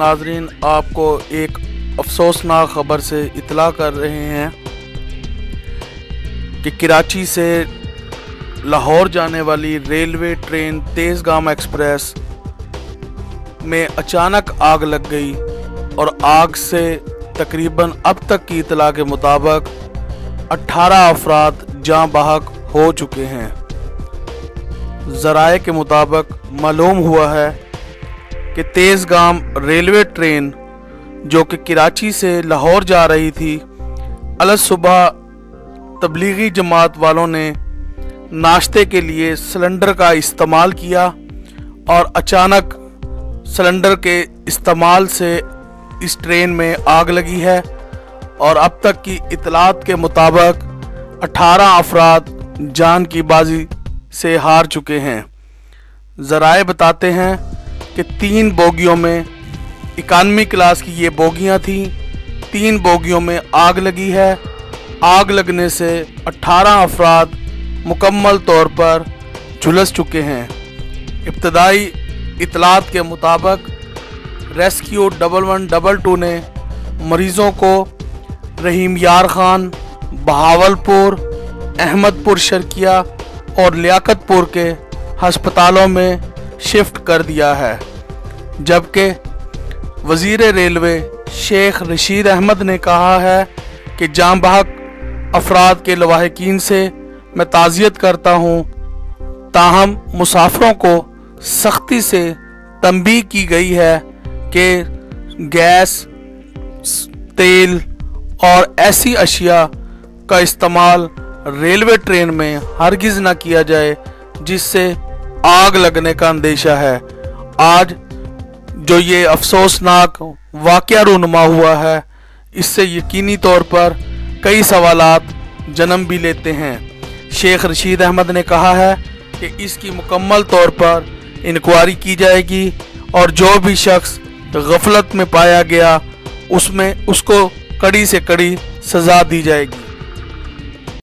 नाजरीन, आपको एक अफसोसनाक ख़बर से इतला कर रहे हैं कि कराची से लाहौर जाने वाली रेलवे ट्रेन तेज़गाम एक्सप्रेस में अचानक आग लग गई और आग से तकरीबन अब तक की इतला के मुताबिक 18 अफराद जाँ बहक हो चुके हैं। ज़राए के मुताबिक मालूम हुआ है कि तेज़गाम रेलवे ट्रेन जो कि कराची से लाहौर जा रही थी, अल सुबह तबलीगी जमात वालों ने नाश्ते के लिए सिलेंडर का इस्तेमाल किया और अचानक सिलेंडर के इस्तेमाल से इस ट्रेन में आग लगी है और अब तक की इतलात के मुताबिक 18 अफराद जान की बाजी से हार चुके हैं। ज़राए बताते हैं कि 3 बोगियों में इकानमी क्लास की ये बोगियां थी, 3 बोगियों में आग लगी है। आग लगने से 18 अफराद मुकम्मल तौर पर झुलस चुके हैं। इब्तदाई इतलात के मुताबिक रेस्क्यू 1112 ने मरीज़ों को रहीम यार खान, बहावलपुर, अहमदपुर शर्किया और लियाकतपुर के हस्पतालों में शिफ्ट कर दिया है, जबकि वज़ीर रेलवे शेख रशीद अहमद ने कहा है कि जाँ बहक अफराद के लवाहिकीन से मैं ताज़ियत करता हूँ, ताहम मुसाफिरों को सख्ती से तंबीह की गई है कि गैस, तेल और ऐसी अशिया का इस्तेमाल रेलवे ट्रेन में हरगिज़ न किया जाए जिससे आग लगने का अंदेशा है। आज जो ये अफसोसनाक वाक़या रूनुमा हुआ है, इससे यकीनी तौर पर कई सवालात जन्म भी लेते हैं। शेख रशीद अहमद ने कहा है कि इसकी मुकम्मल तौर पर इंक्वायरी की जाएगी और जो भी शख्स गफलत में पाया गया उसको कड़ी से कड़ी सज़ा दी जाएगी।